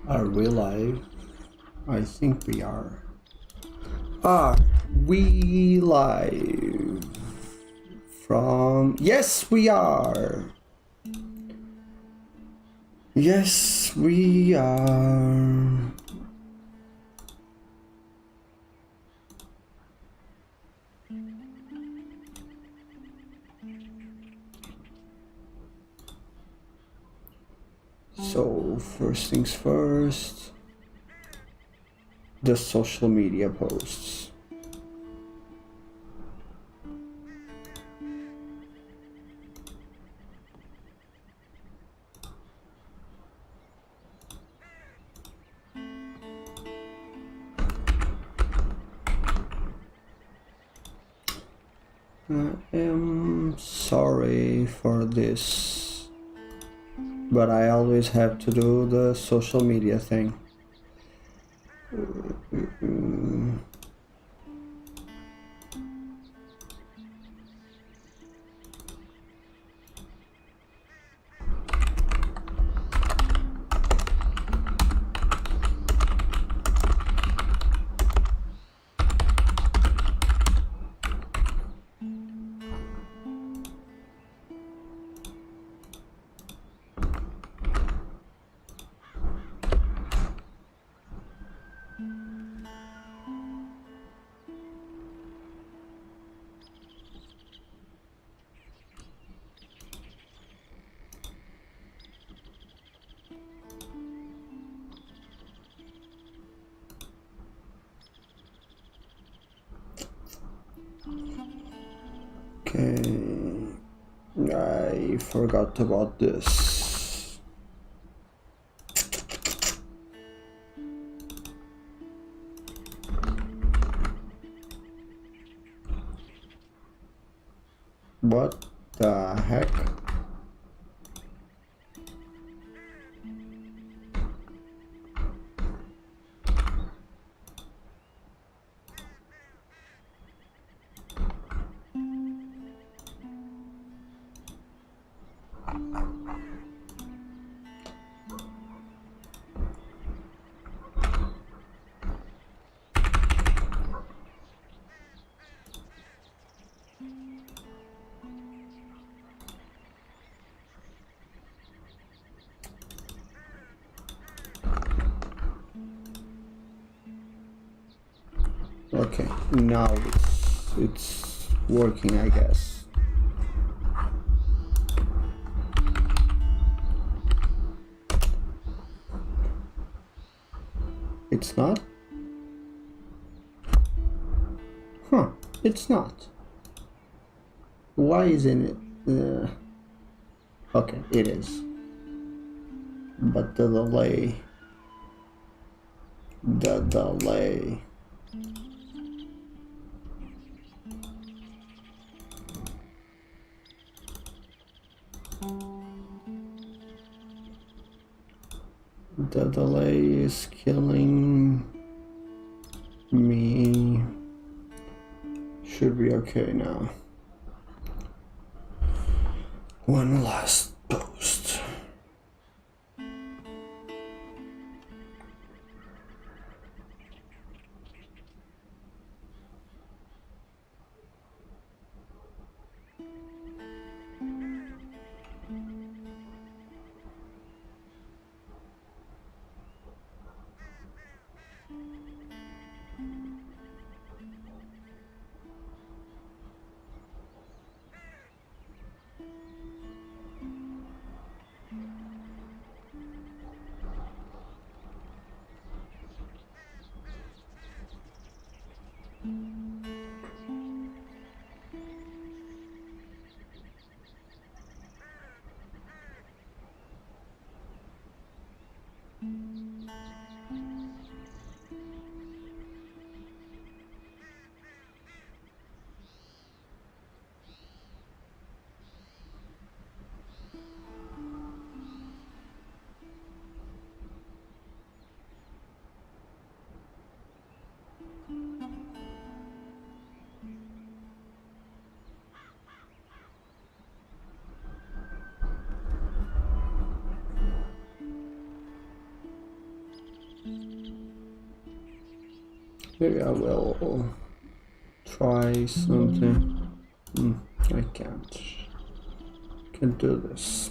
Are we live? I think we are. Are we live? From... Yes, we are! Yes, we are. So, first things first, the social media posts. I am sorry for this, but I always have to do the social media thing. Okay, I forgot about this. What the heck? Okay, now it's working, I guess. It's not? Huh, it's not. Why isn't it? Okay, it is. But the delay. The delay. The delay is killing me. Should be okay now. One last post. Maybe I will try something. I can't do this.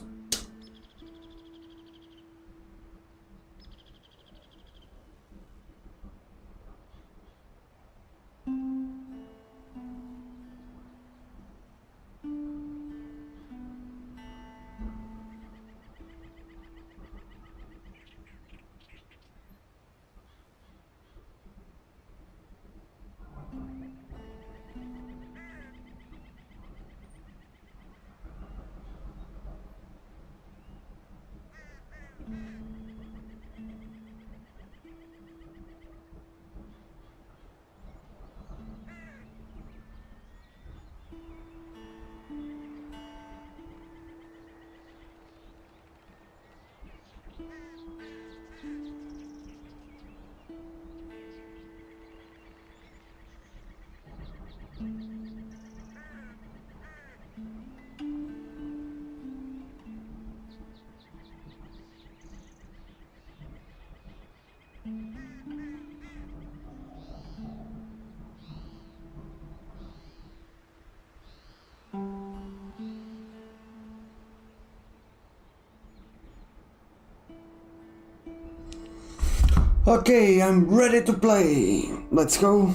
Okay, I'm ready to play. Let's go.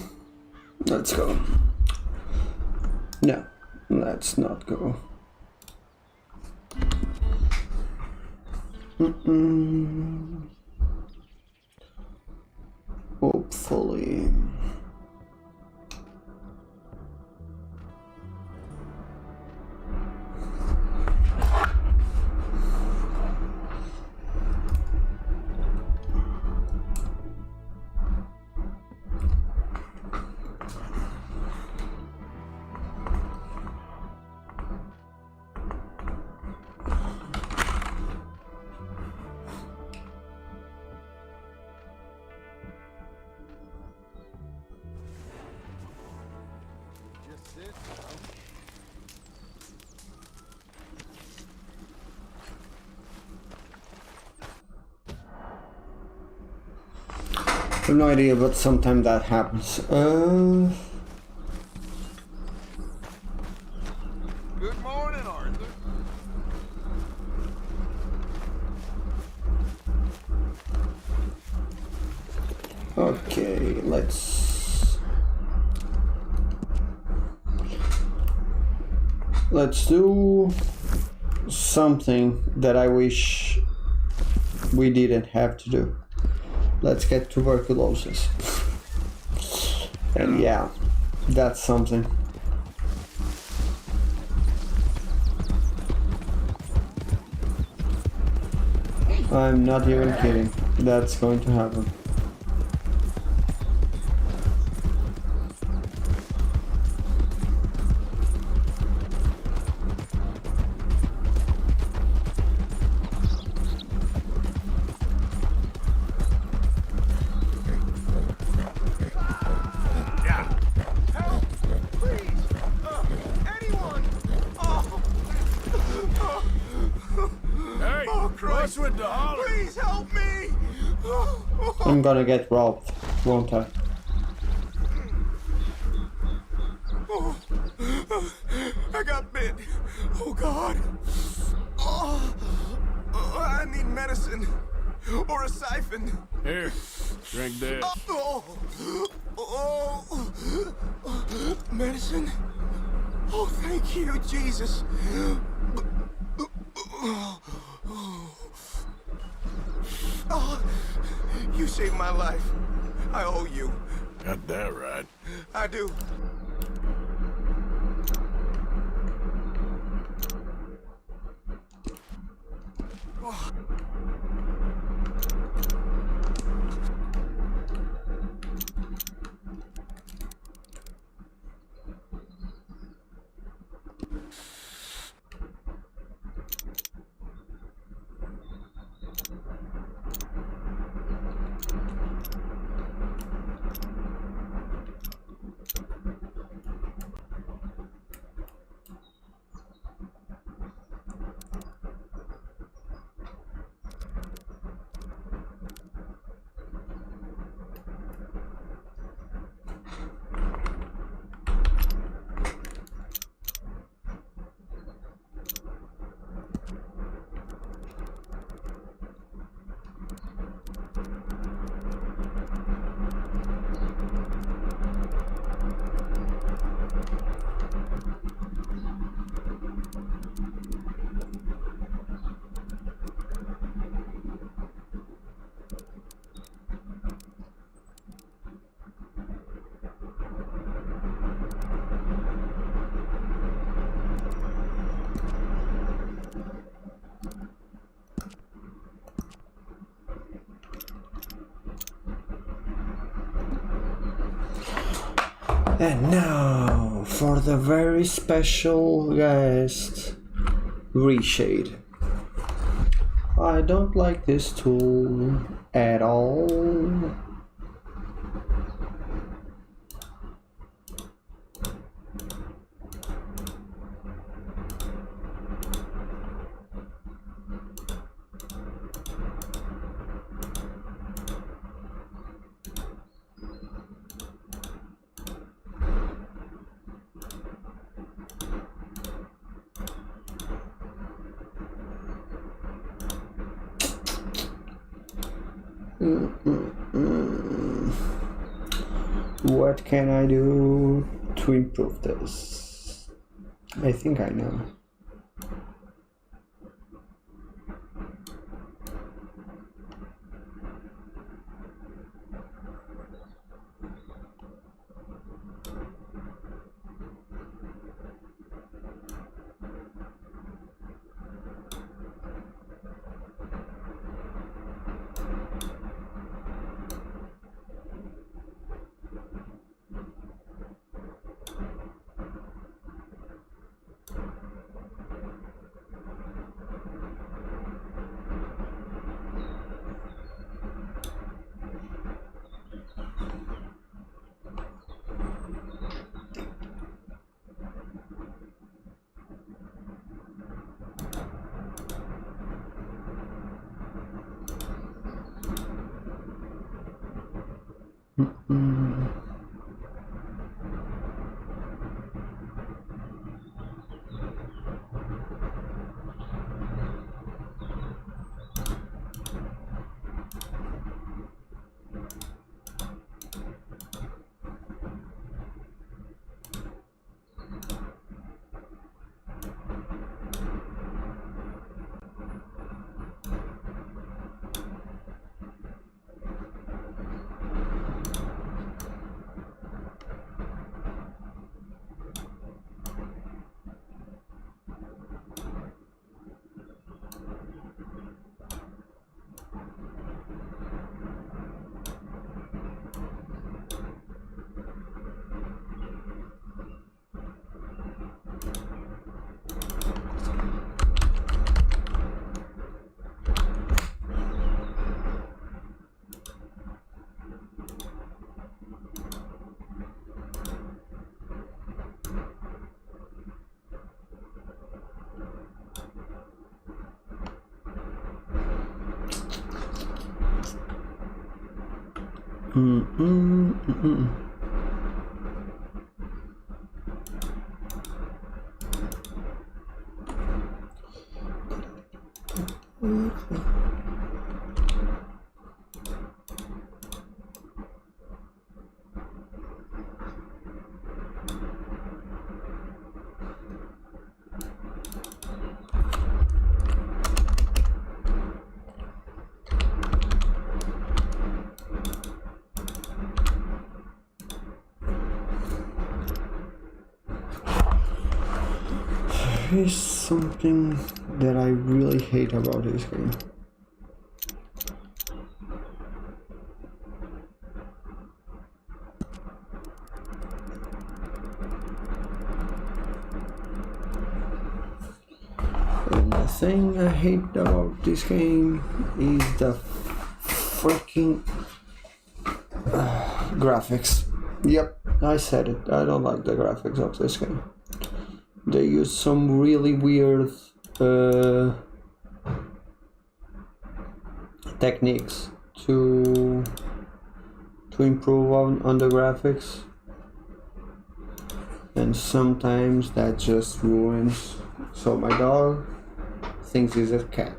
Let's go. No, let's not go. Hopefully. I have no idea, but sometimes that happens. Good morning, Arthur. Okay, let's do something that I wish we didn't have to do. Let's get tuberculosis. And yeah, that's something. I'm not even kidding. That's going to happen. I'm gonna get robbed, won't I? I got bit. Oh, God. I need medicine. Or a siphon. Here, drink this. Medicine? Oh, thank you, Jesus. Oh, you saved my life. I owe you. Got that right. I do. Oh. And now for the very special guest, ReShade. I don't like this tool at all. What can I do to improve this? I think I know. Here's something that I really hate about this game. And the thing I hate about this game is the freaking graphics. Yep, I said it. I don't like the graphics of this game. They use some really weird techniques to improve on the graphics, and sometimes that just ruins. So my dog thinks he's a cat.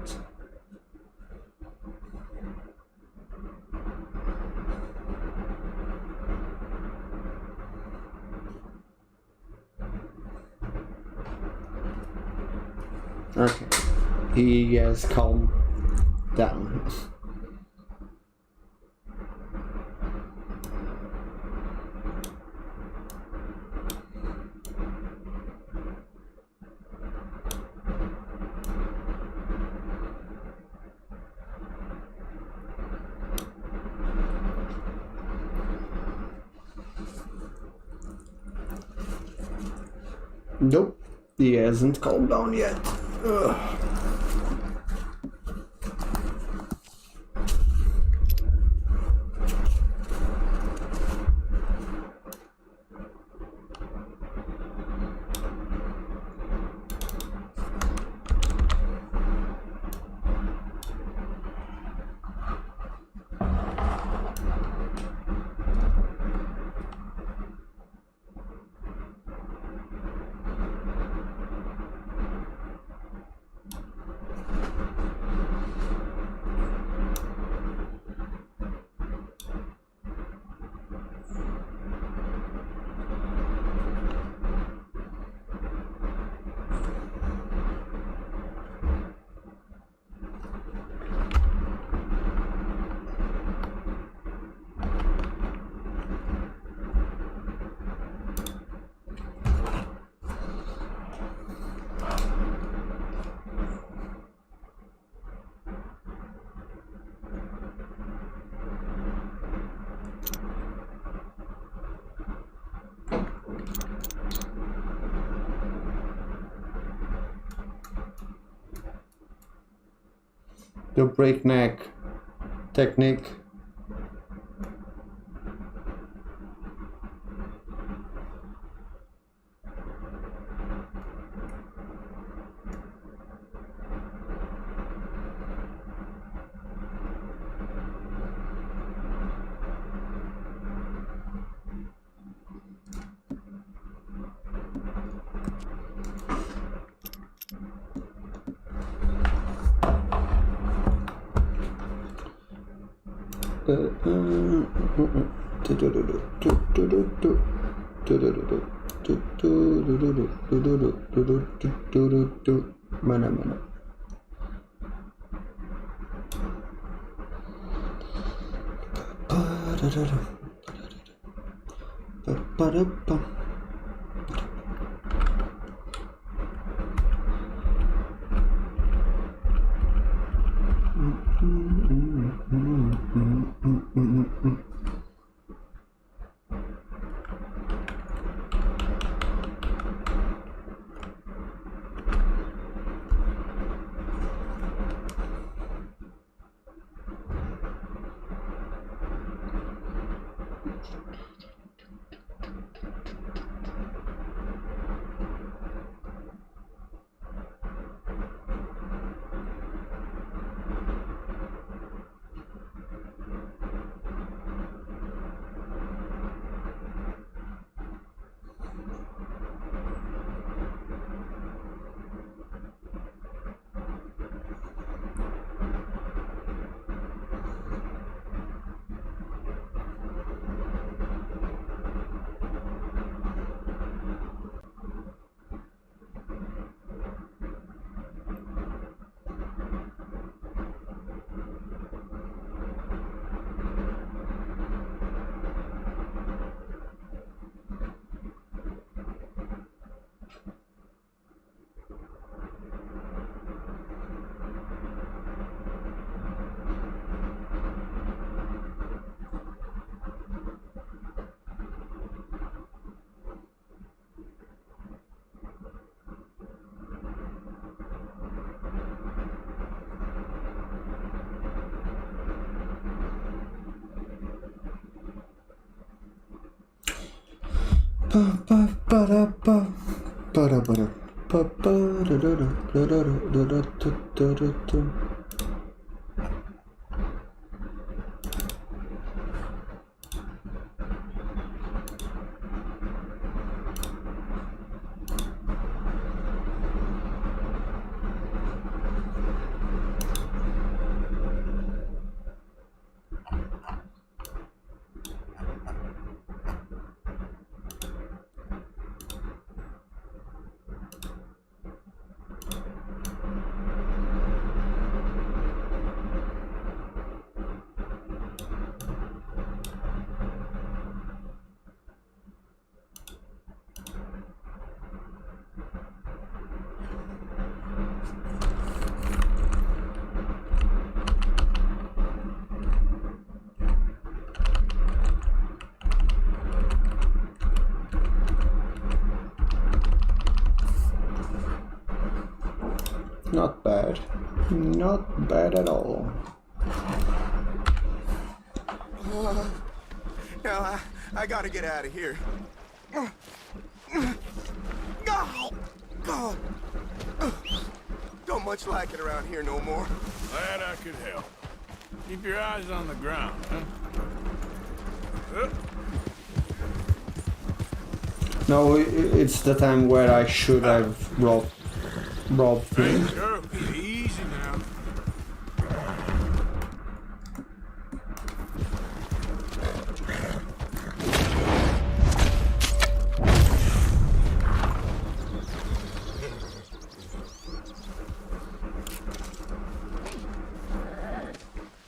Okay, he has calmed down. Nope, he hasn't calmed down yet. Ugh. The breakneck technique. Mana. Not bad. Not bad at all. Now, I gotta get out of here. Don't much like it around here no more. Glad I could help. Keep your eyes on the ground, huh? No, it's the time where I should have robbed Hey, things. girl, easy now.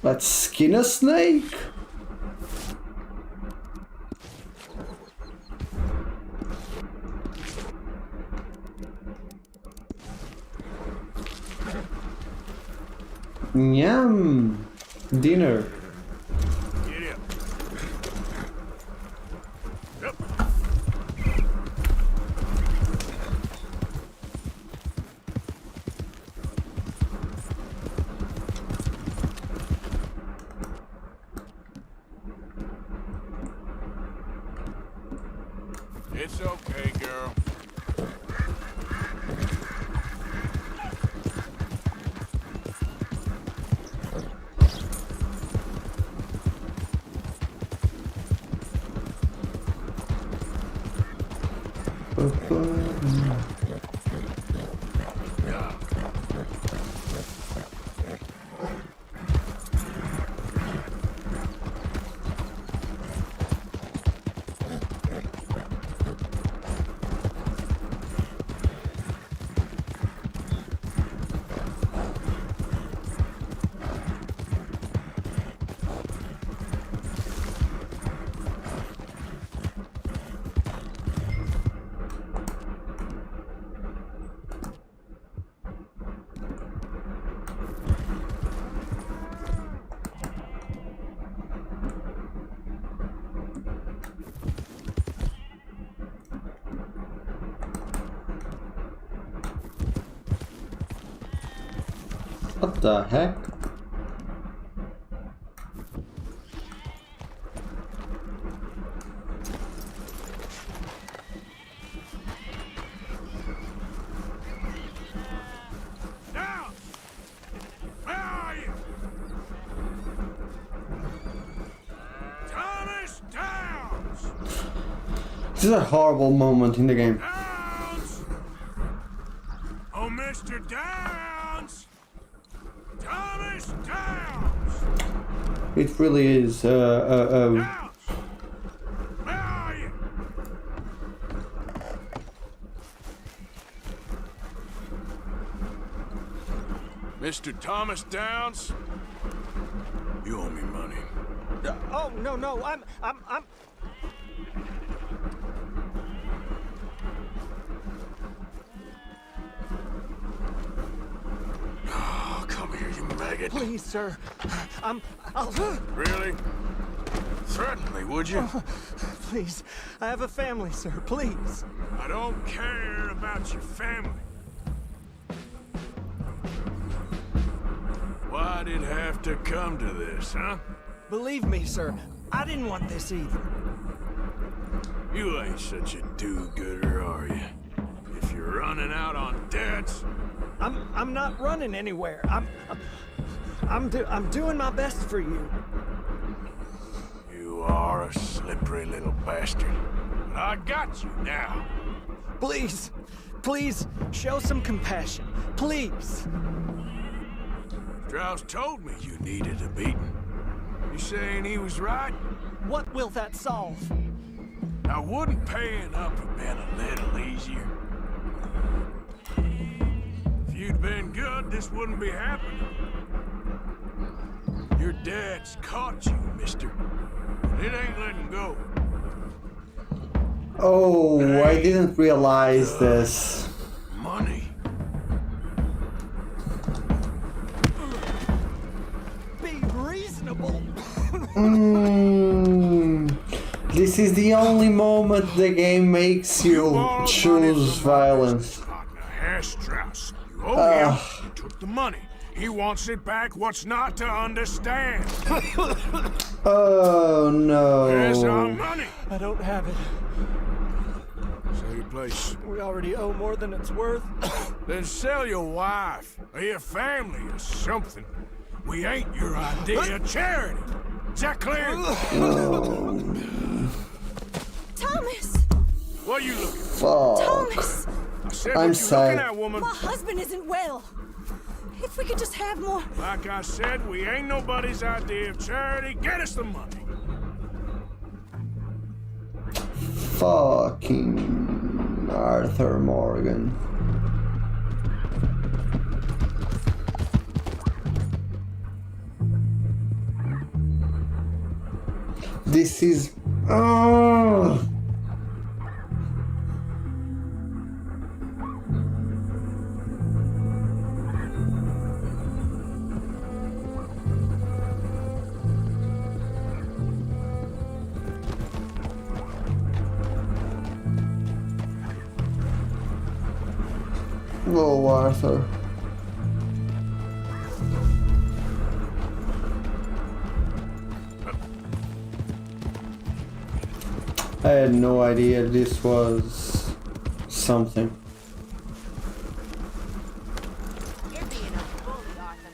Let's skin a snake. Yum! Dinner. Get up. Yep. It's okay, girl. What the heck? Down! Where are you? Thomas Downs! This is a horrible moment in the game. Downs! Oh, Mr. Downs! Thomas Downs! It really is. Downs! Where are you? Mr. Thomas Downs? You owe me money. Oh, no, I'm... Oh, come here, you maggot. Please, sir. I'll... Really? Threaten me, would you? Please, I have a family, sir, please. I don't care about your family. Why'd it have to come to this, huh? Believe me, sir, I didn't want this either. You ain't such a do-gooder, are you? If you're running out on debts, I'm not running anywhere. I'm doing my best for you. you are a slippery little bastard. But I got you now. Please, show some compassion. Please. Strauss told me you needed a beating. You saying he was right? What will that solve? Now, wouldn't paying up have been a little easier? If you'd been good, this wouldn't be happening. Your dad's caught you, mister. And it ain't letting go. Oh, I didn't realize this. Money. Be reasonable. This is the only moment the game makes you borrowed money choose from my violence. business partner, Strauss. You owe him. You took the money. He wants it back. What's not to understand? Oh no. Where's our money? I don't have it. Sell your place. We already owe more than it's worth. Then sell your wife or your family or something. We ain't your idea of charity. Is that clear? Thomas! What are you looking for? Fuck. Thomas! I said I'm what you sad. looking at, woman. My husband isn't well. If we could just have more... Like I said, we ain't nobody's idea of charity. Get us the money. Fucking Arthur Morgan. This is... Oh. Oh, Arthur. I had no idea this was something. You're being a bully, Arthur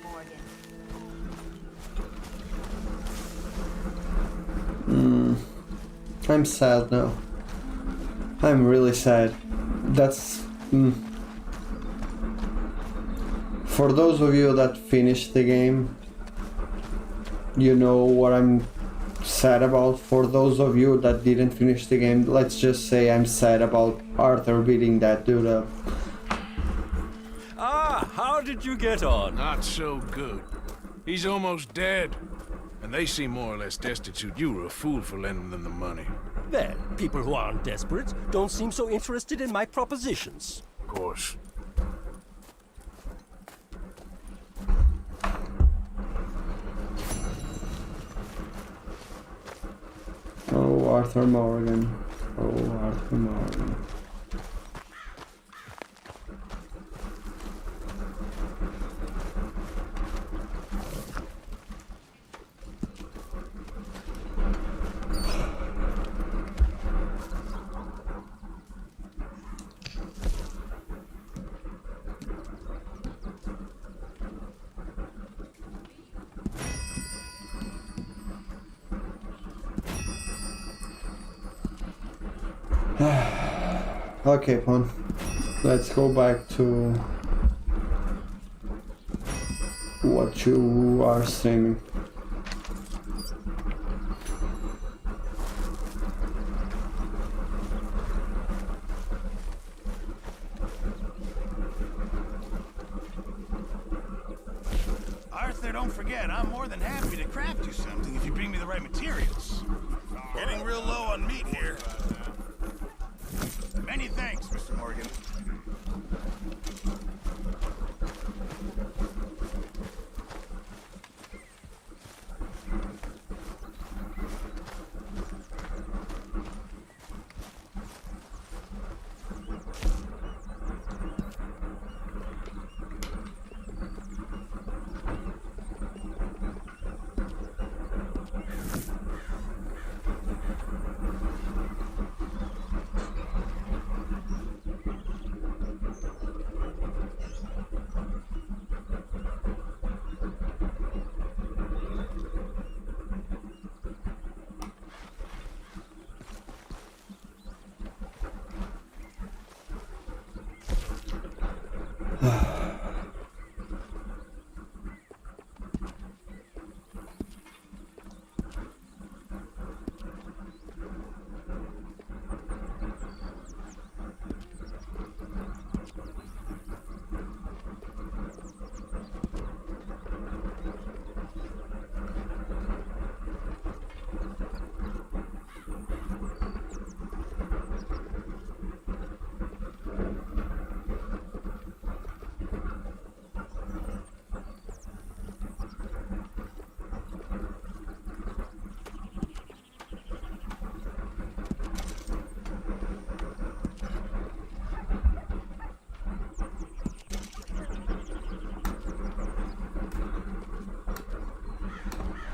Morgan. I'm sad now. I'm really sad. That's... For those of you that finished the game, you know what I'm sad about. For those of you that didn't finish the game, let's just say I'm sad about Arthur beating that dude up. Ah, how did you get on? Not so good. He's almost dead. And they seem more or less destitute. You were a fool for lending them the money. Well, people who aren't desperate don't seem so interested in my propositions. Of course. Oh, Arthur Morgan. Oh, Arthur Morgan. Okay, Pon. Let's go back to what you are streaming. Arthur, don't forget, I'm more than happy to craft you something if you bring me the right materials. Getting real low on meat here. Many thanks, Mr. Morgan.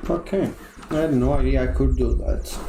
Okay, I had no idea I could do that.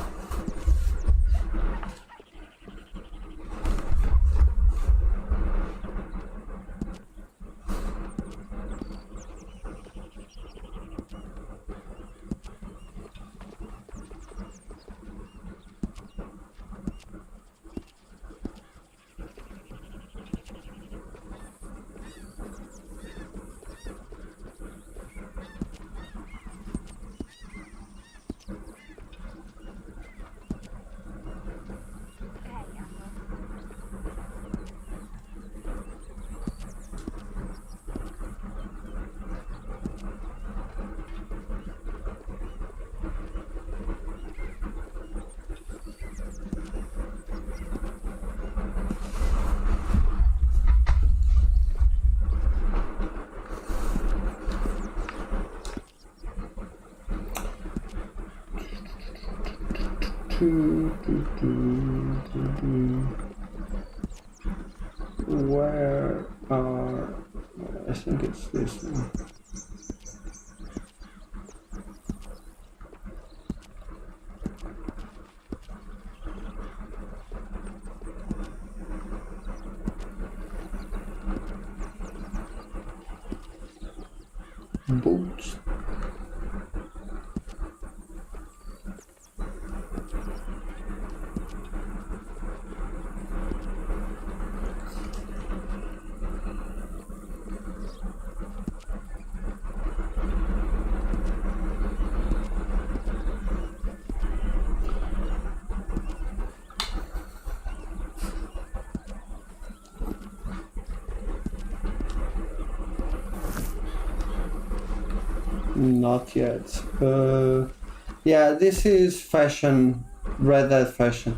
Where are... I think it's this one. Boots. Not yet. Yeah, this is fashion, Red Dead fashion.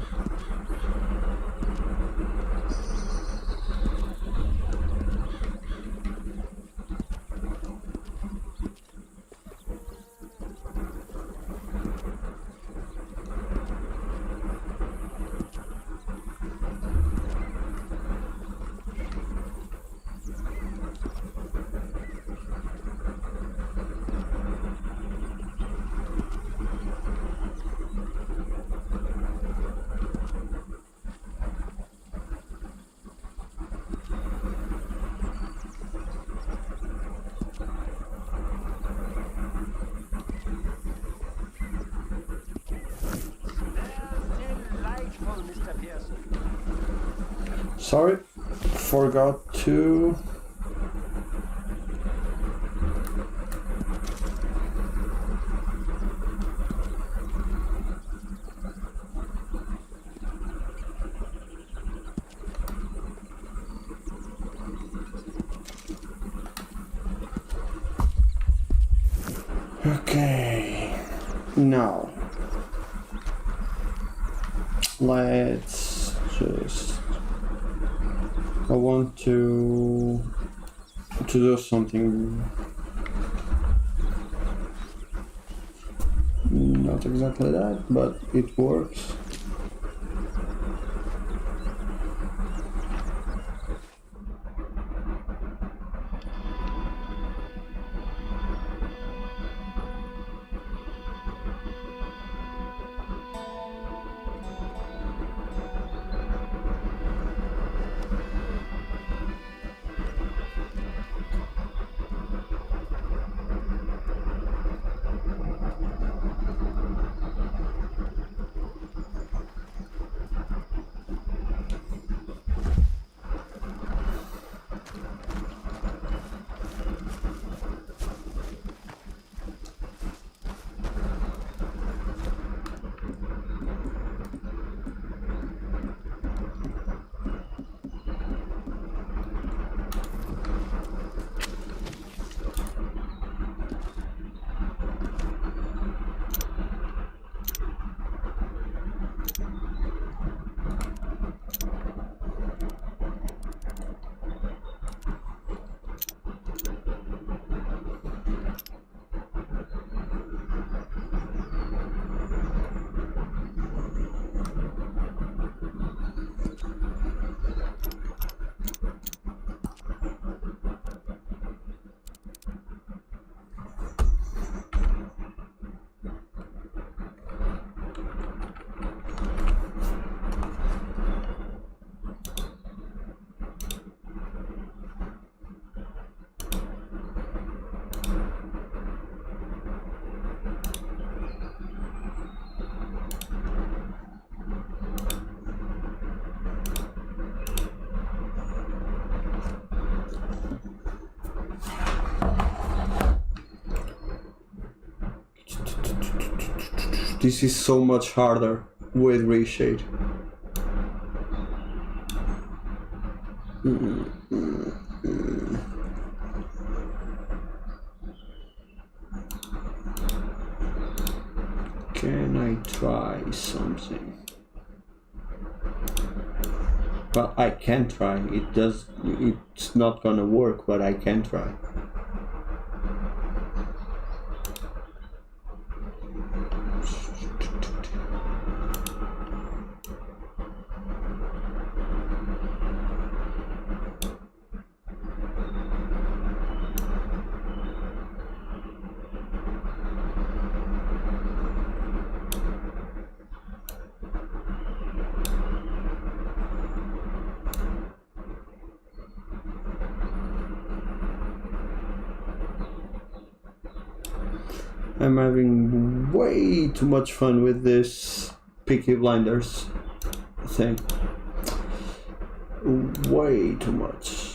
Sorry, forgot to... Okay, now let's just... I want to do something not exactly that, but it works. This is so much harder with ReShade. Can I try something? Well, I can try. It's not gonna work, but I can try. I'm having way too much fun with this Peaky Blinders thing. Way too much.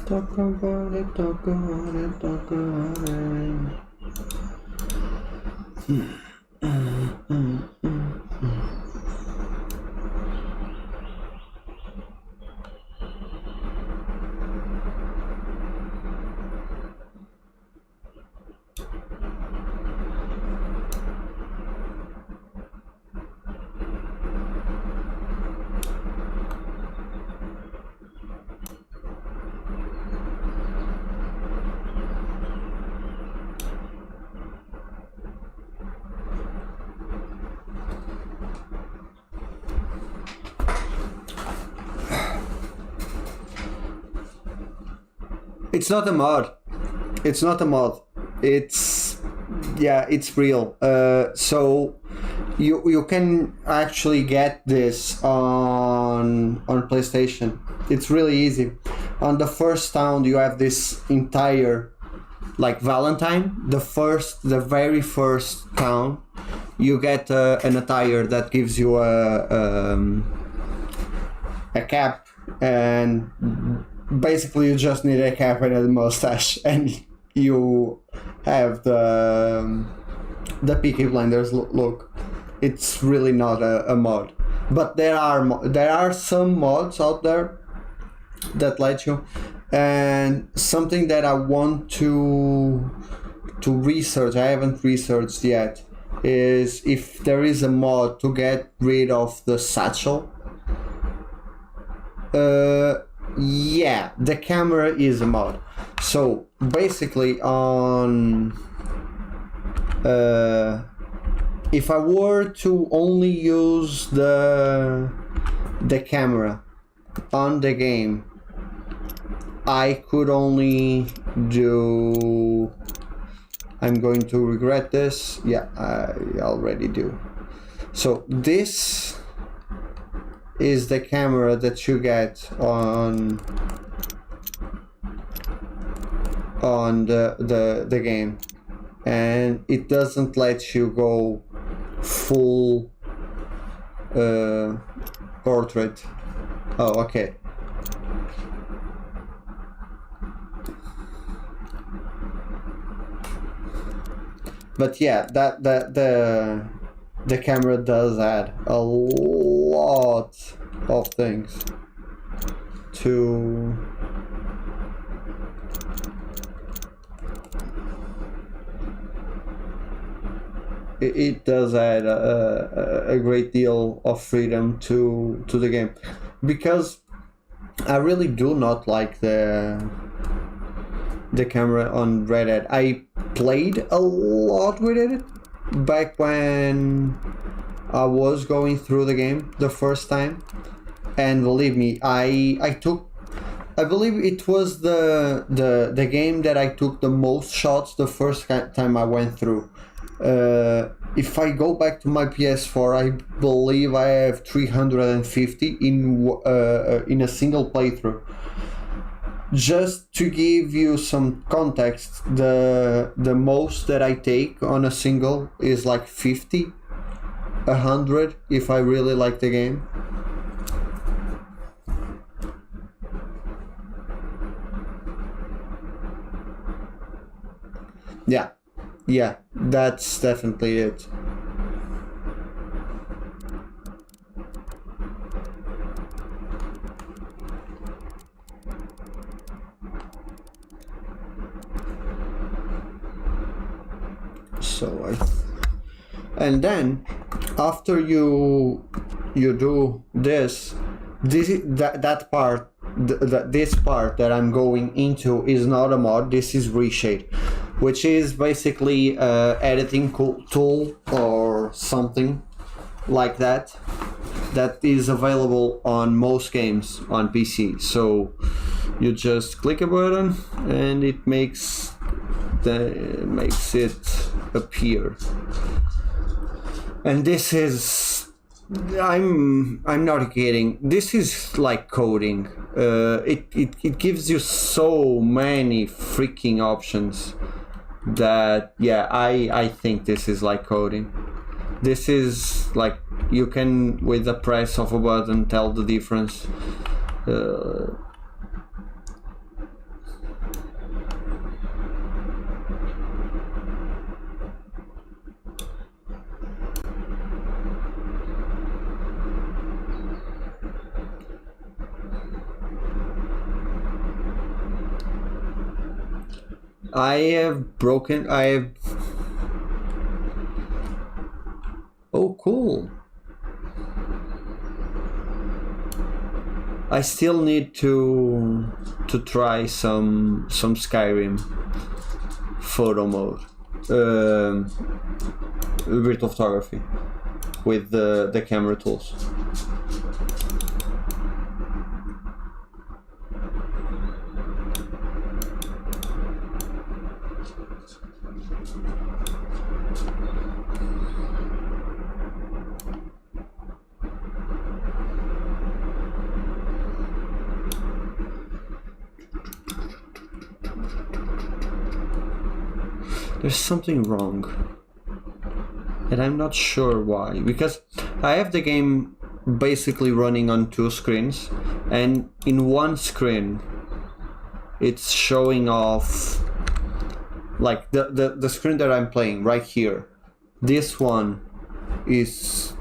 Talk about it, talk about it, talk about it. It's not a mod. It's not a mod. It's real. So you can actually get this on PlayStation. It's really easy. On the first town, you have this entire like Valentine. The very first town, you get an attire that gives you a cap, and basically you just need a cap and a mustache, and you have the Peaky Blinders look. It's really not a mod, but there are some mods out there that let you. And something that I want to research, I haven't researched yet, is if there is a mod to get rid of the satchel. Yeah, the camera is a mod. So basically on if I were to only use the camera on the game, I could only do, I'm going to regret this, yeah, I already do. So this is the camera that you get on the game, and it doesn't let you go full portrait. Oh, okay. But yeah, the camera does add a lot of things to it does add a great deal of freedom to the game, because I really do not like the camera on Red Dead. I played a lot with it back when I was going through the game the first time, and believe me, I believe it was the game that I took the most shots the first time I went through. If I go back to my PS4, I believe I have 350 in a single playthrough. Just to give you some context, the most that I take on a single is like 50, 100 if I really like the game. Yeah, that's definitely it. And then after you do this part, this part that I'm going into is not a mod. This is ReShade, which is basically editing tool or something like that is available on most games on PC. So you just click a button and it makes it appear. And this is, I'm not kidding, this is like coding. It gives you so many freaking options that, yeah, I think this is like coding. This is like, you can with the press of a button tell the difference. Oh, cool. I still need to try some Skyrim photo mode, virtual photography with the camera tools. There's something wrong, and I'm not sure why, because I have the game basically running on two screens, and in one screen it's showing off like the screen that I'm playing right here. This one is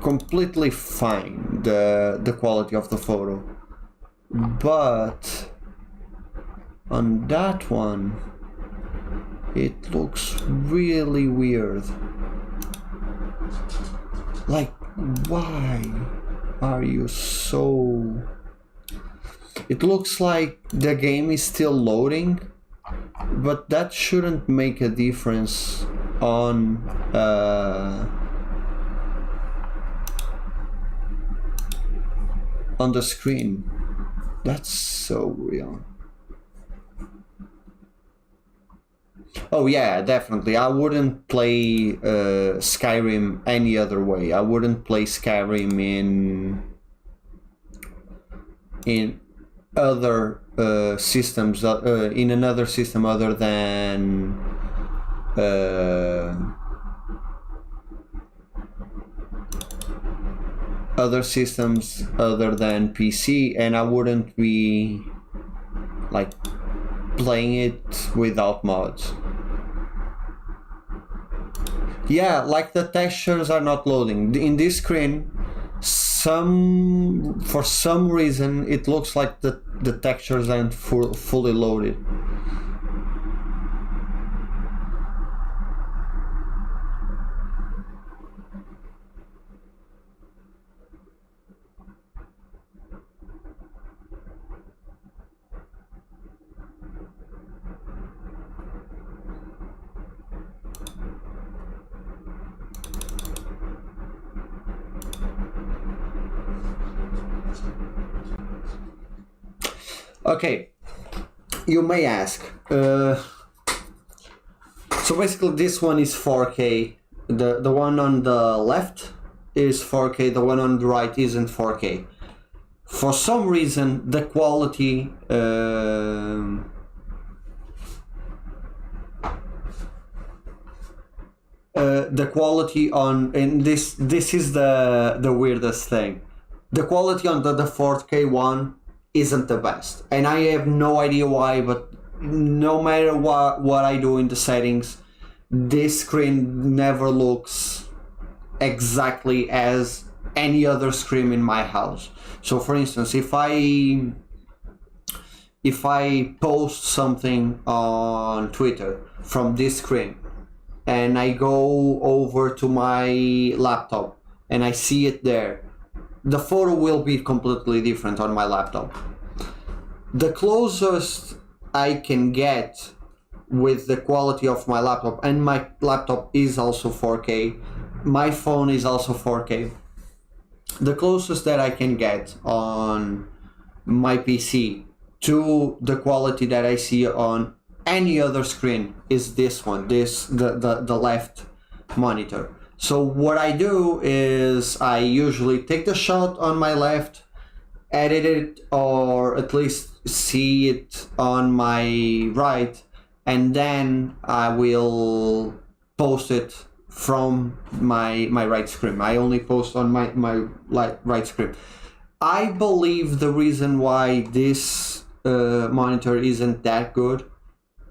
completely fine, the quality of the photo, but on that one it looks really weird. Like, why are you so... It looks like the game is still loading, but that shouldn't make a difference on the screen. That's so real. Oh yeah, definitely. I wouldn't play Skyrim any other way. I wouldn't play Skyrim in other systems, in another system other than PC, and I wouldn't be like playing it without mods. Yeah, like the textures are not loading in this screen. For some reason it looks like the textures aren't fully loaded. Okay, you may ask. So basically, this one is 4K. The one on the left is 4K. The one on the right isn't 4K. For some reason, the quality. The quality on, and this is the weirdest thing. The quality on the 4K one isn't the best, and I have no idea why. But no matter what I do in the settings, this screen never looks exactly as any other screen in my house. So, for instance, if I post something on Twitter from this screen, and I go over to my laptop and I see it there, the photo will be completely different on my laptop. The closest I can get with the quality of my laptop, and my laptop is also 4K, my phone is also 4K, the closest that I can get on my PC to the quality that I see on any other screen is this one, the left monitor. So what I do is I usually take the shot on my left, edit it, or at least see it on my right, and then I will post it from my right screen. I only post on my right screen. I believe the reason why this monitor isn't that good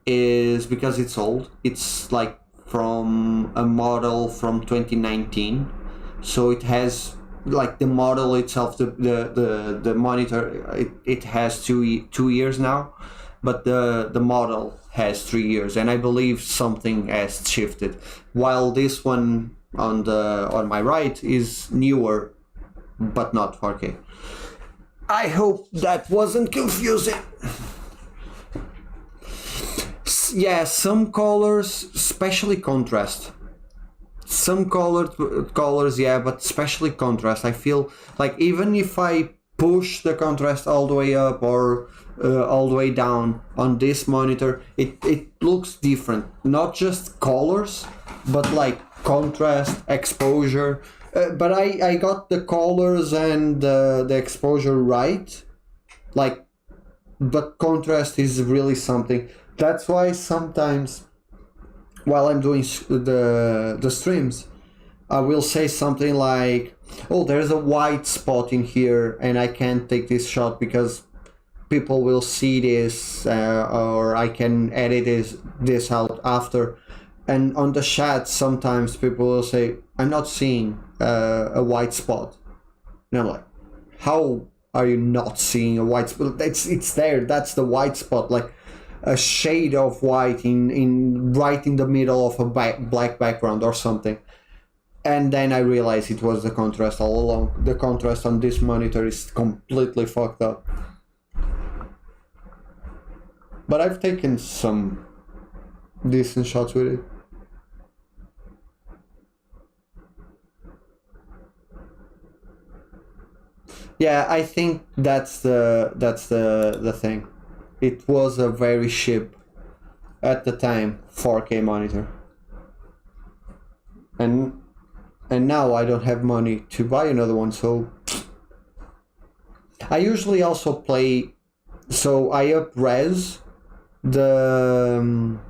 is because it's old. It's like from a model from 2019, so it has, like, the model itself, the monitor, it has two years now, but the model has 3 years, and I believe something has shifted, while this one on my right is newer but not 4K. I hope that wasn't confusing. Yeah, some colors, especially contrast. Some colors, yeah, but especially contrast. I feel like even if I push the contrast all the way up or all the way down on this monitor, it looks different. Not just colors, but like contrast, exposure. But I got the colors and the exposure right. Like, but contrast is really something. That's why sometimes while I'm doing the streams, I will say something like, oh, there's a white spot in here and I can't take this shot because people will see this, or I can edit this out after. And on the chat, sometimes people will say, I'm not seeing a white spot. And I'm like, how are you not seeing a white spot? It's there. That's the white spot. Like a shade of white in right in the middle of a black background or something. And then I realized it was the contrast all along. The contrast on this monitor is completely fucked up. But I've taken some decent shots with it. Yeah, I think that's the thing. It was a very cheap, at the time, 4K monitor. And now I don't have money to buy another one, so I usually also play, so I up-res the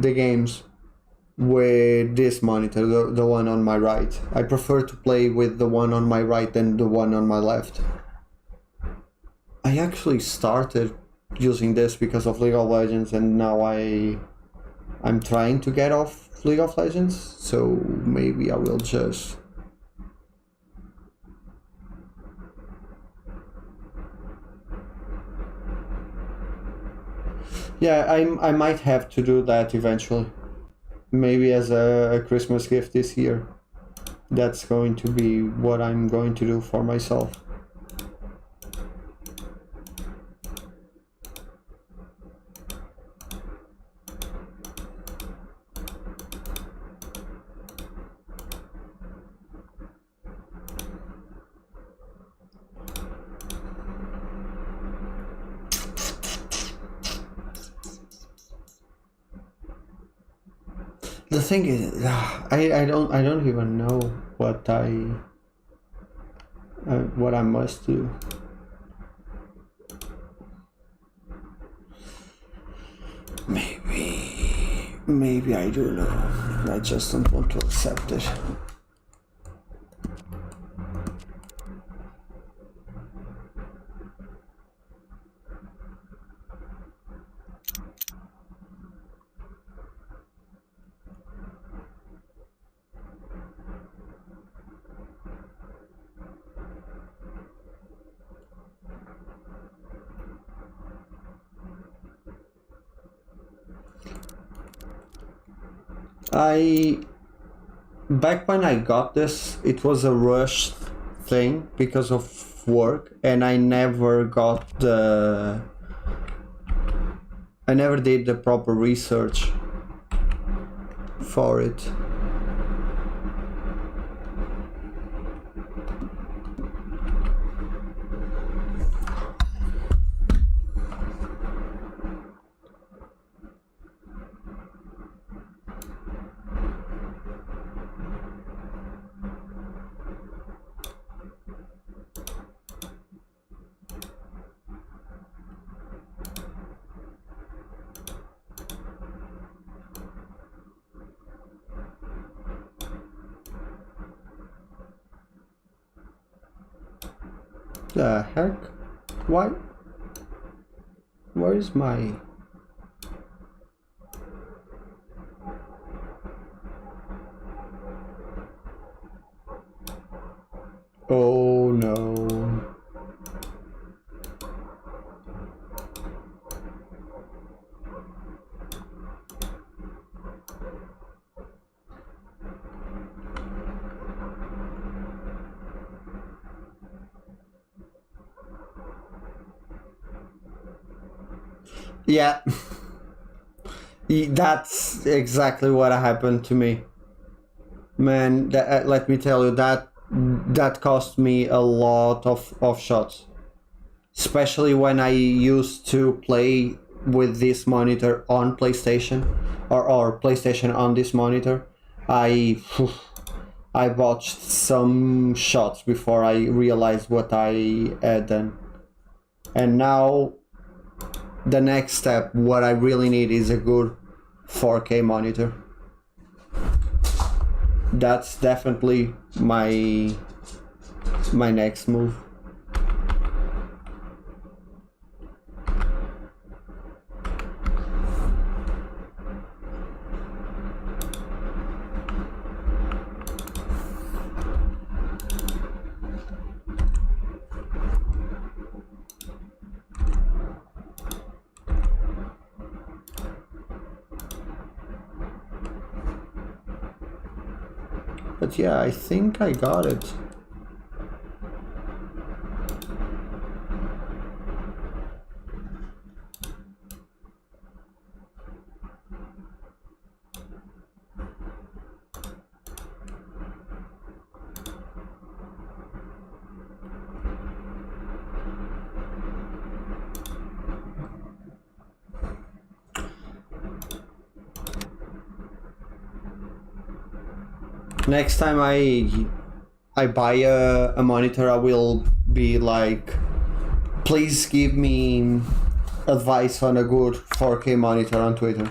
games with this monitor, the one on my right. I prefer to play with the one on my right than the one on my left. I actually started using this because of League of Legends, and now I'm trying to get off League of Legends, so maybe I will just... Yeah, I might have to do that eventually. Maybe as a Christmas gift this year. That's going to be what I'm going to do for myself. The thing is, I don't even know what I must do. Maybe I do know. I just don't want to accept it. Back when I got this, it was a rushed thing because of work, and I never did the proper research for it. The heck? Why? Where is my... Oh no. Yeah, that's exactly what happened to me. Man, let me tell you, that cost me a lot of shots. Especially when I used to play with this monitor on PlayStation, or PlayStation on this monitor. I botched some shots before I realized what I had done. And now the next step, what I really need is a good 4K monitor. That's definitely my next move. But yeah, I think I got it. Next time I buy a monitor, I will be like, please give me advice on a good 4K monitor on Twitter.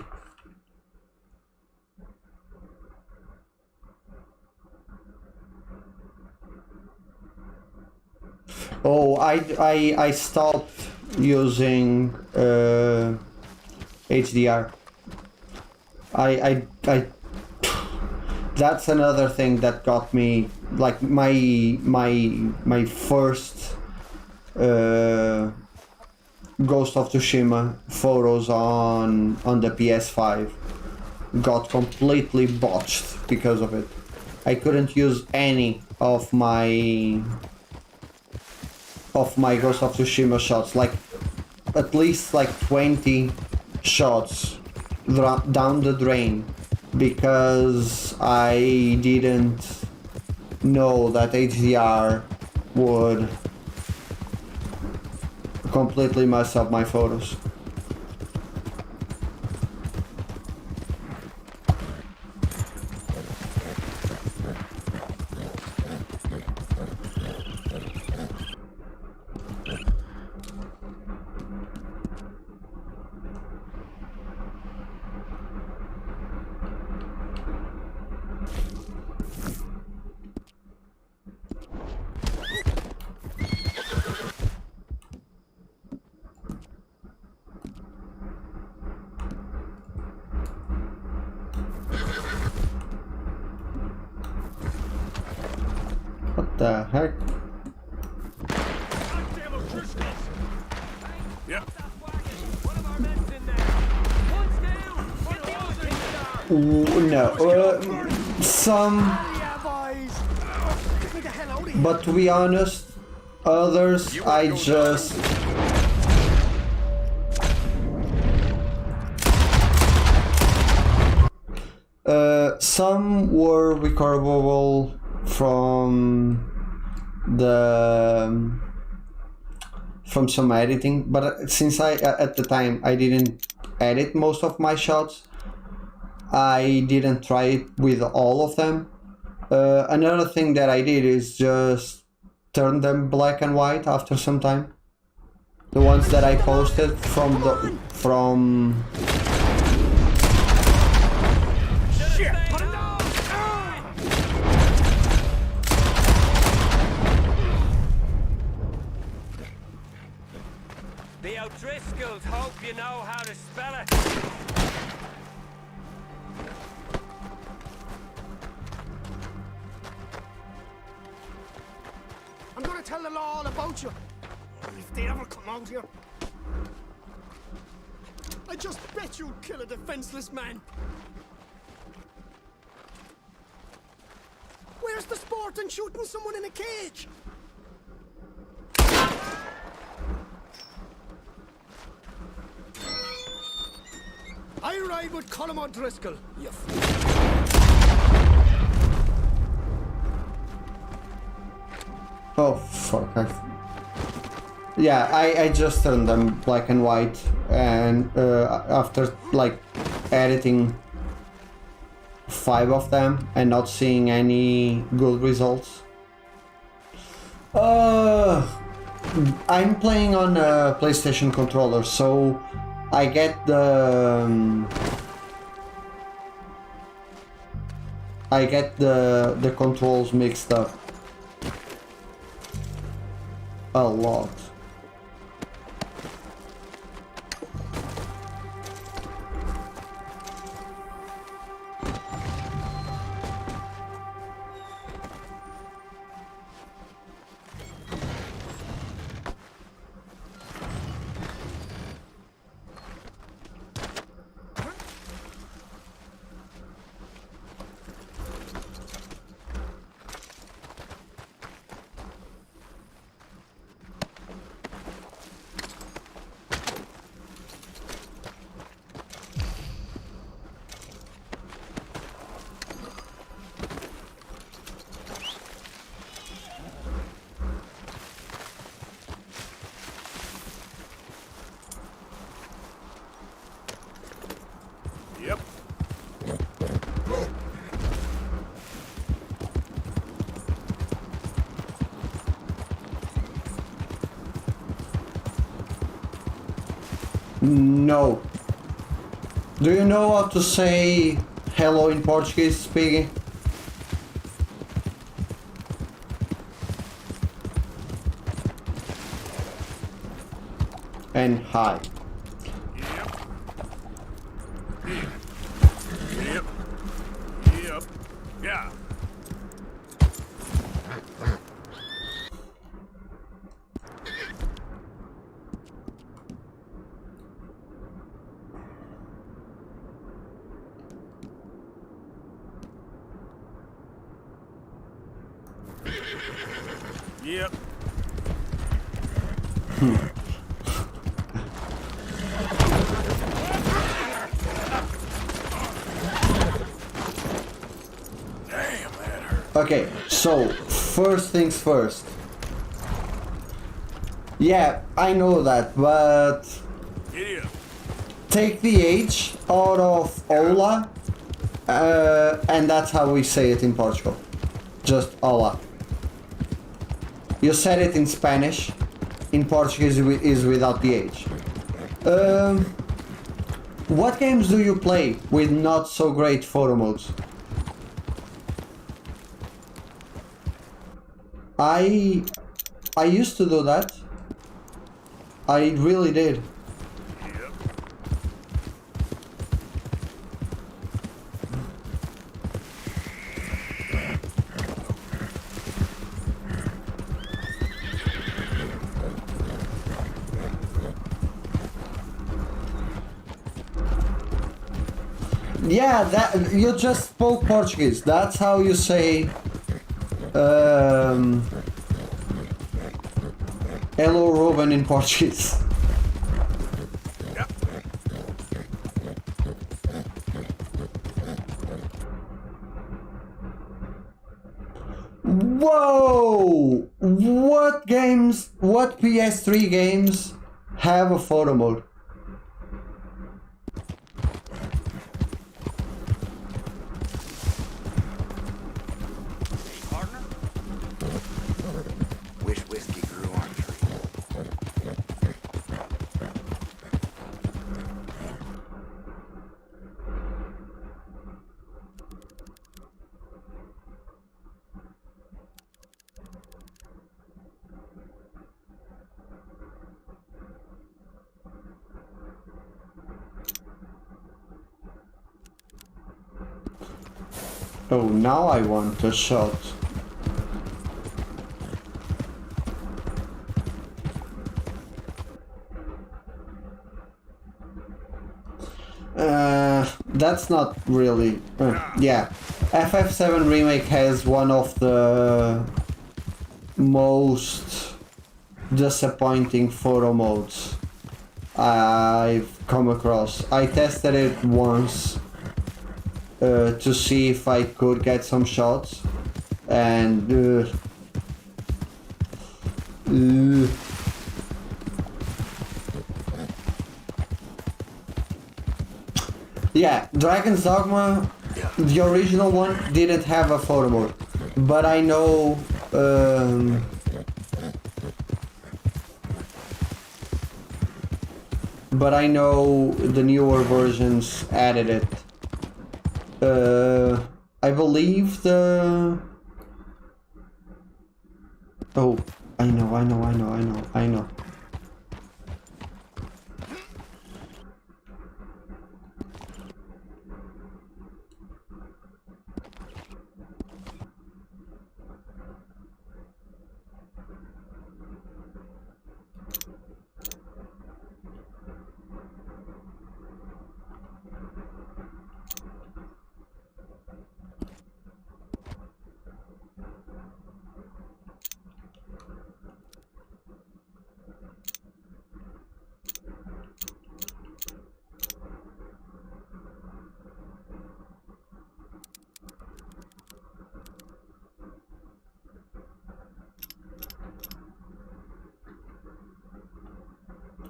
Oh, I stopped using HDR. I that's another thing that got me, like my first Ghost of Tsushima photos on the PS5 got completely botched because of it. I couldn't use any of my Ghost of Tsushima shots, like at least like 20 shots down the drain, because I didn't know that HDR would completely mess up my photos. The heck? Yep. Ooh, no. Some. But to be honest, others I just. Some were recoverable from some editing, but since at the time I didn't edit most of my shots, I didn't try it with all of them. Another thing that I did is just turn them black and white after some time. The ones that I posted from The O'Driscolls hope you know how to spell it. I'm gonna tell the law all about you. If they ever come out here. I just bet you'd kill a defenseless man. Where's the sport in shooting someone in a cage? I ride with Colm O'Driscoll, you Oh fuck! I just turned them black and white, and after like editing 5 of them and not seeing any good results. I'm playing on a PlayStation controller, so I get the controls mixed up a lot. Yep. No. Do you know how to say hello in Portuguese, Piggy? And hi. Yep. Yep. Yeah. Yep. Okay, so first things first. Yeah, I know that, but Yeah. take the H out of Ola, and that's how we say it in Portugal. Just Ola. You said it in Spanish. In Portuguese is without the H. What games do you play with not so great photo modes? I used to do that. I really did. Yep. Yeah, that you just spoke Portuguese. That's how you say hello Ruben in Portuguese. Whoa! What PS3 games have a photo mode? Partner? Wish whiskey grew on trees. Oh, now I want a shot. That's not really... yeah. FF7 Remake has one of the most disappointing photo modes I've come across. I tested it once to see if I could get some shots, and yeah, Dragon's Dogma, the original one, didn't have a photo mode, but I know the newer versions added it. I believe the... Oh, I know.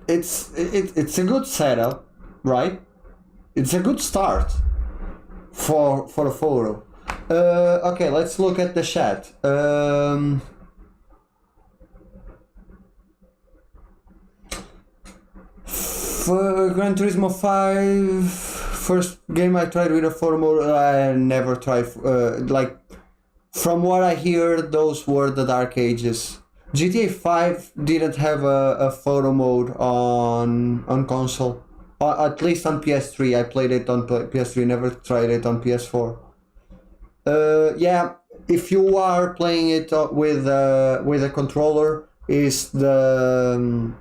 It's a good setup, right? It's a good start for a photo. Okay, let's look at the chat. For Gran Turismo 5, first game I tried with a photo mode. I never tried. Like, from what I hear, those were the dark ages. GTA 5 didn't have a photo mode on console, at least on PS3. I played it on PS3, never tried it on PS4. Yeah, if you are playing it with a controller, is the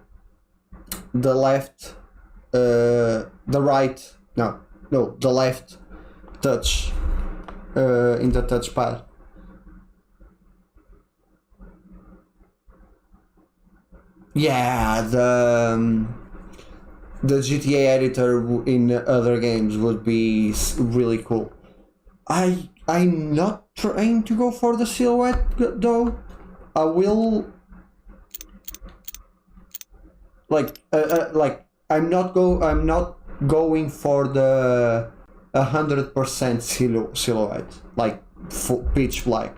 left, the right, no, the left touch in the touchpad. Yeah, the GTA editor in other games would be really cool. I'm not trying to go for the silhouette though. I will like I'm not going for the 100% silhouette, like pitch black.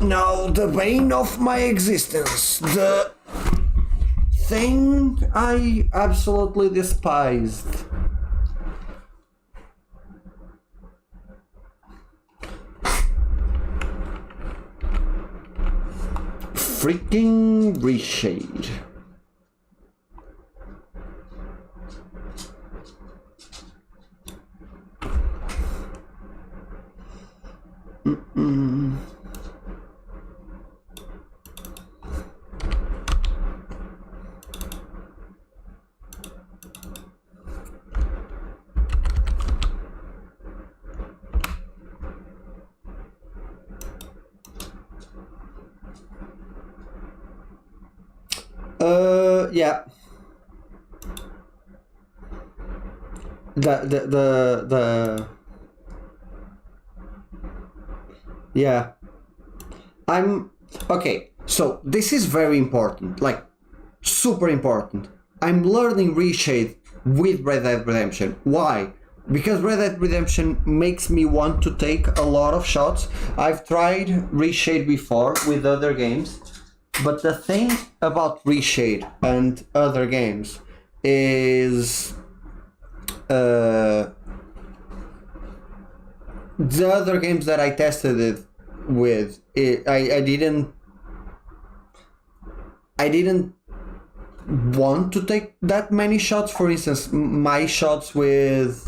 No, the bane of my existence, the thing I absolutely despised. Freaking ReShade. Yeah. The yeah. I'm okay. So this is very important, like super important. I'm learning ReShade with Red Dead Redemption. Why? Because Red Dead Redemption makes me want to take a lot of shots. I've tried ReShade before with other games, but the thing about ReShade and other games is the other games that I tested it with, I didn't want to take that many shots. For instance, my shots with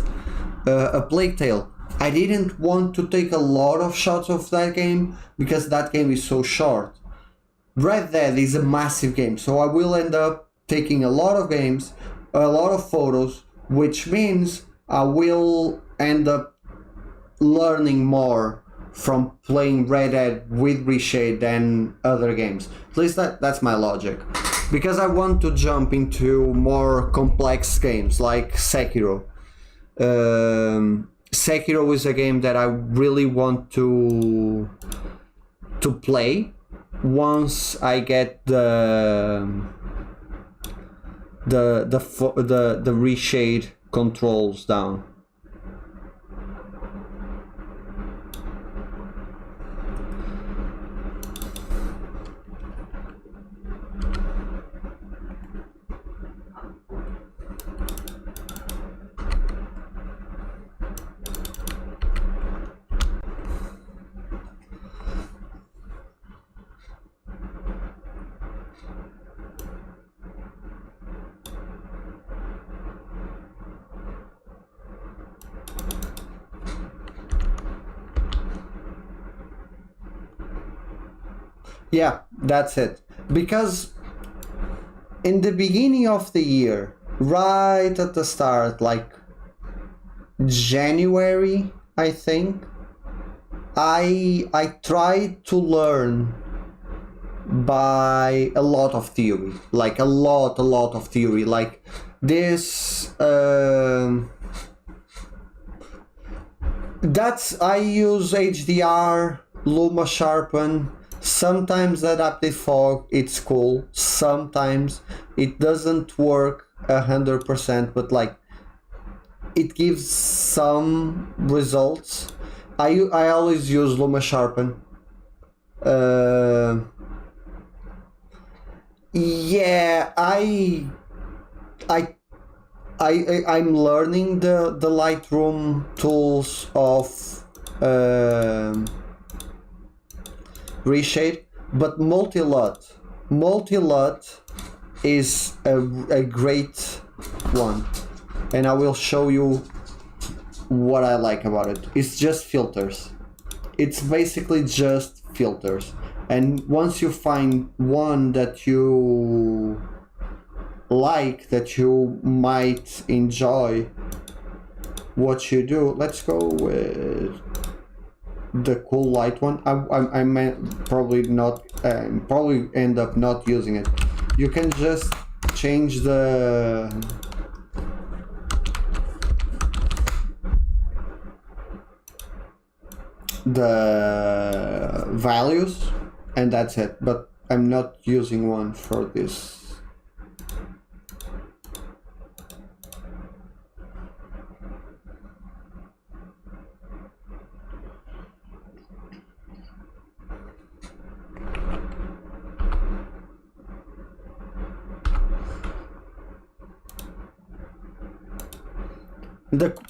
A Plague Tale, I didn't want to take a lot of shots of that game because that game is so short. Red Dead is a massive game, so I will end up taking a lot of games, a lot of photos, which means I will end up learning more from playing Red Dead with ReShade than other games. At least that's my logic. Because I want to jump into more complex games like Sekiro. Sekiro is a game that I really want to play once I get the ReShade controls down. Yeah, that's it. Because in the beginning of the year, right at the start, like January, I think, I tried to learn by a lot of theory, like a lot of theory, like this. That's I use HDR, Luma Sharpen. Sometimes adaptive fog, it's cool. Sometimes it doesn't work 100%, but like it gives some results. I always use Luma Sharpen. Yeah, I'm learning the Lightroom tools of ReShade, but multi-LUT is a great one, and I will show you what I like about it. It's just filters. It's basically just filters, and once you find one that you like, that you might enjoy what you do, let's go with the cool light one. I meant probably end up not using it. You can just change the values and that's it, but I'm not using one for this.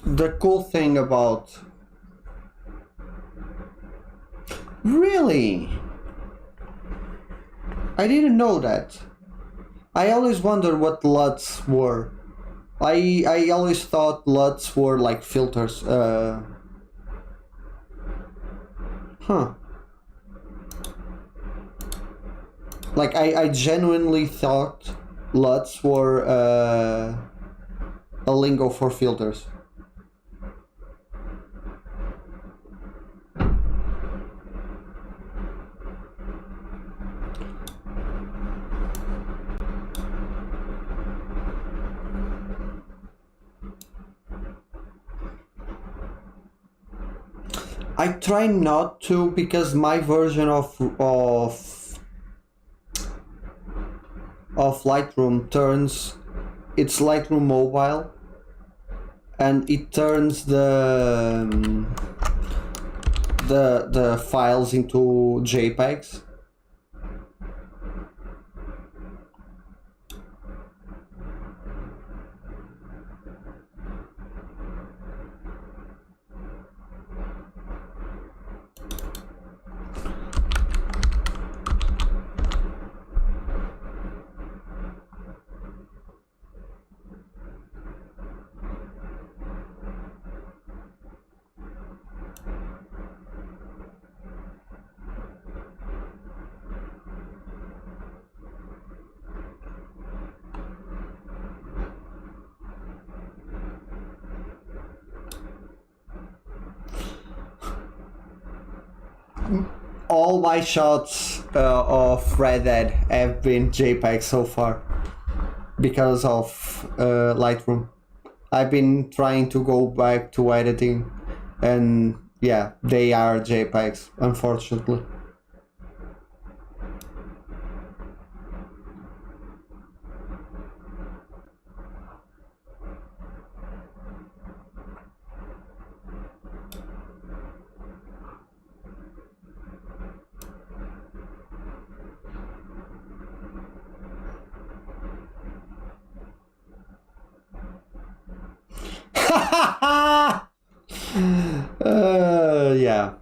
The cool thing about... Really? I didn't know that. I always wondered what LUTs were. I always thought LUTs were like filters. Like I genuinely thought LUTs were a lingo for filters. I try not to, because my version of Lightroom turns, it's Lightroom mobile, and it turns the files into JPEGs. All my shots of Red Dead have been JPEG so far because of Lightroom. I've been trying to go back to editing, and yeah, they are JPEGs, unfortunately. Yeah,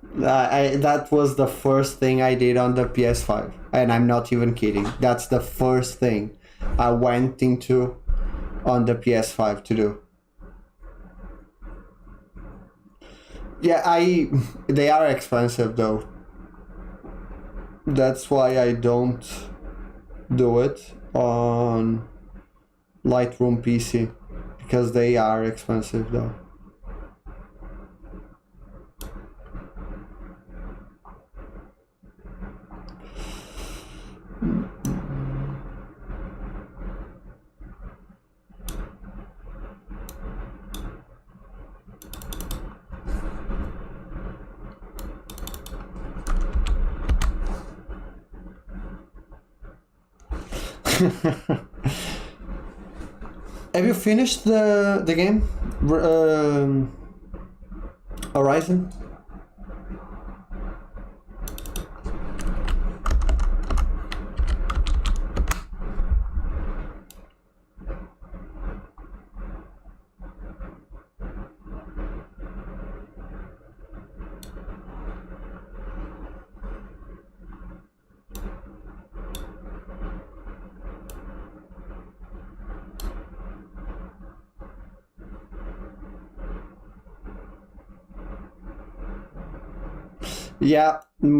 that was the first thing I did on the PS5, and I'm not even kidding. That's the first thing I went into on the PS5 to do. Yeah, they are expensive though. That's why I don't do it on Lightroom PC, because they are expensive though. Have you finished the game, Horizon? Yeah, I'm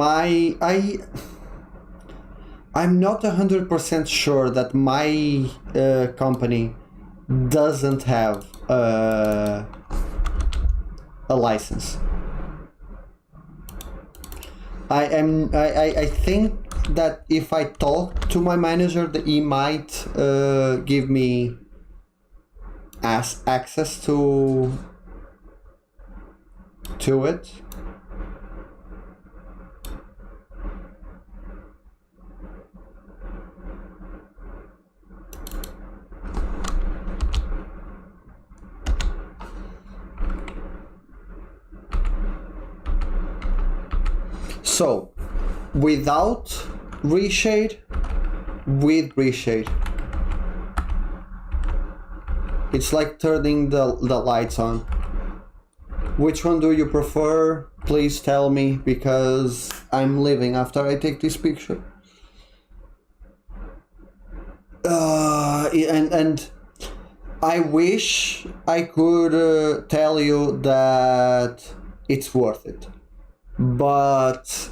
not 100% sure that my company doesn't have a license. I think that if I talk to my manager, that he might give me access to it. So, without ReShade, with ReShade, it's like turning the lights on. Which one do you prefer? Please tell me, because I'm leaving after I take this picture. And I wish I could tell you that it's worth it. But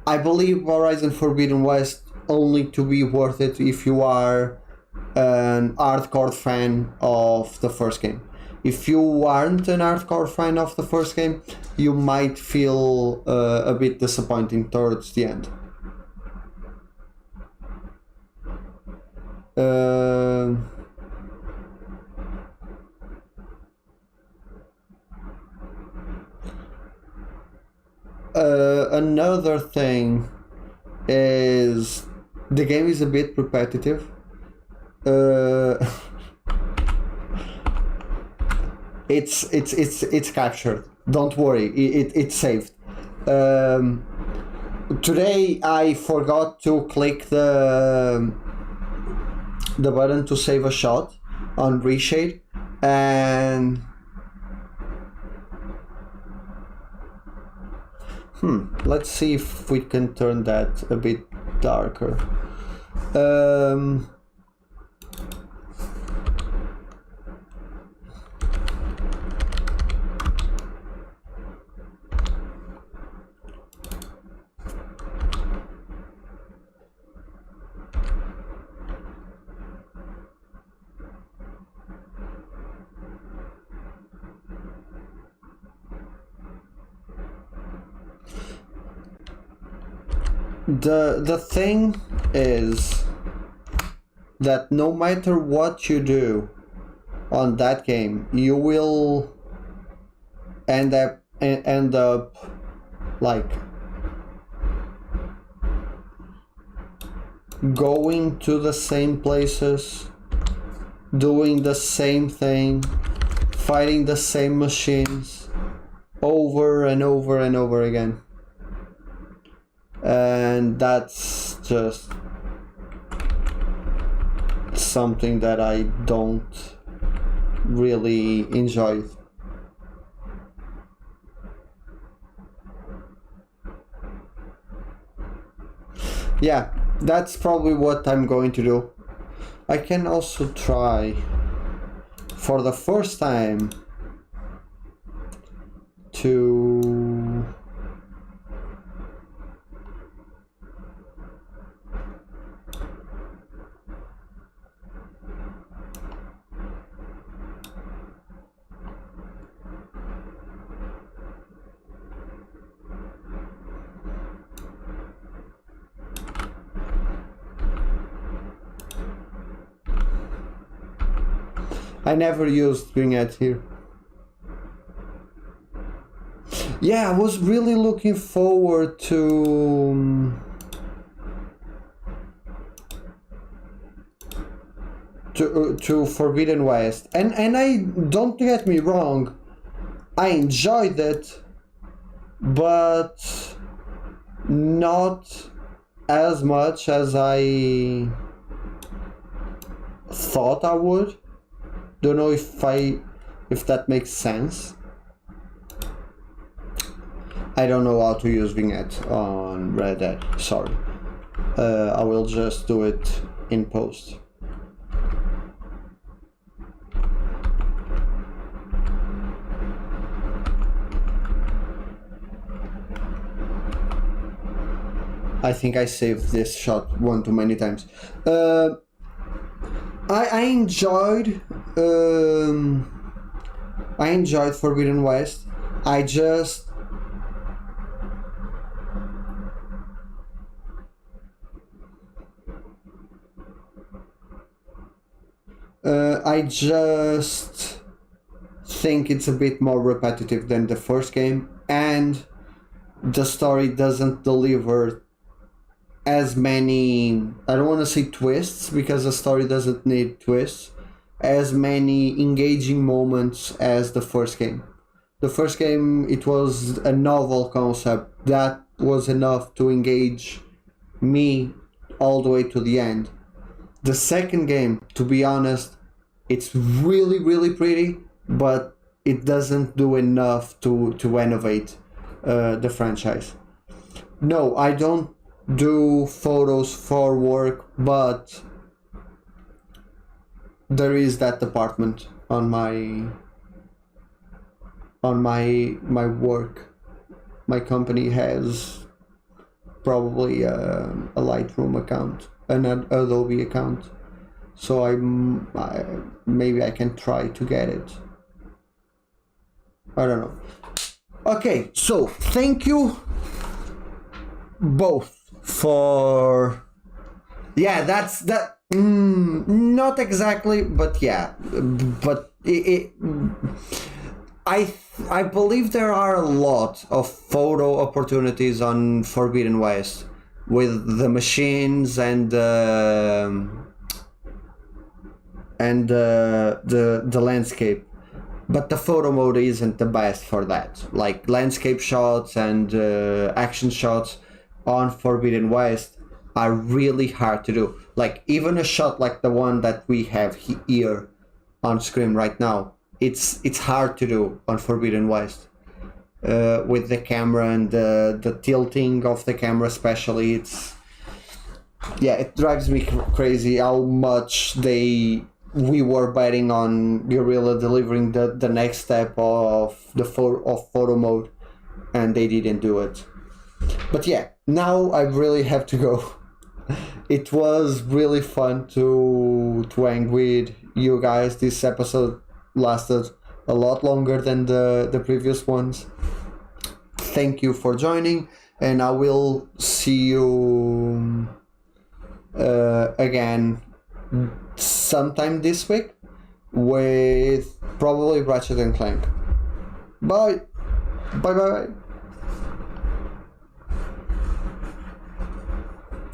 I believe Horizon Forbidden West only to be worth it if you are an hardcore fan of the first game. If you aren't an hardcore fan of the first game, you might feel a bit disappointing towards the end. another thing is the game is a bit repetitive. It's captured. Don't worry, it's saved. Today I forgot to click the button to save a shot on ReShade, and let's see if we can turn that a bit darker. The thing is that no matter what you do on that game, you will end up like going to the same places, doing the same thing, fighting the same machines over and over and over again. And that's just something that I don't really enjoy. Yeah, that's probably what I'm going to do. I can also try for the first time to I never used vignette here. Yeah, I was really looking forward to Forbidden West, and I, don't get me wrong, I enjoyed it, but not as much as I thought I would. Don't know if that makes sense. I don't know how to use vignette on Red Dead, sorry. I will just do it in post. I think I saved this shot one too many times. I enjoyed Forbidden West. I just think it's a bit more repetitive than the first game, and the story doesn't deliver as many, I don't want to say twists, because the story doesn't need twists, as many engaging moments as the first game. The first game, it was a novel concept that was enough to engage me all the way to the end. The second game, to be honest, it's really, really pretty, but it doesn't do enough to innovate the franchise. No, I don't do photos for work, but there is that department on my work. My company has probably a Lightroom account, an Adobe account, so maybe I can try to get it. I don't know. Okay, so thank you both for, yeah, that's that. Not exactly, but yeah, but I believe there are a lot of photo opportunities on Forbidden West with the machines and the landscape, but the photo mode isn't the best for that. Like landscape shots and action shots on Forbidden West are really hard to do. Like even a shot like the one that we have here on screen right now, it's hard to do on Forbidden West with the camera and the tilting of the camera especially. It drives me crazy how much we were betting on Guerrilla delivering the next step of photo mode, and they didn't do it. But yeah, now I really have to go. It was really fun to hang with you guys. This episode lasted a lot longer than the previous ones. Thank you for joining, and I will see you again sometime this week with probably Ratchet and Clank. Bye. Bye.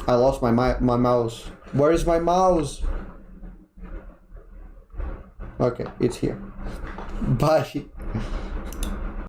I lost my mouse. Where is my mouse? Okay, it's here. Bye.